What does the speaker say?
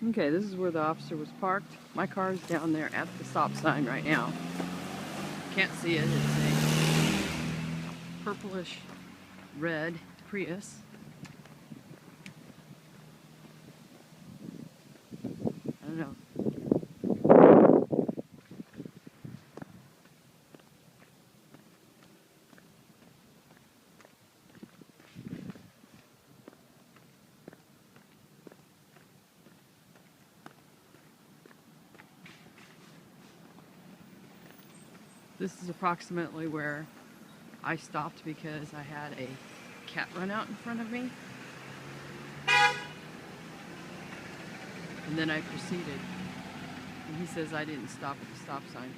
Okay, this is where the officer was parked. My car is down there at the stop sign right now. Can't see it. It's a purplish red Prius. I don't know. This is approximately where I stopped because I had a cat run out in front of me. And then I proceeded. And he says I didn't stop at the stop sign.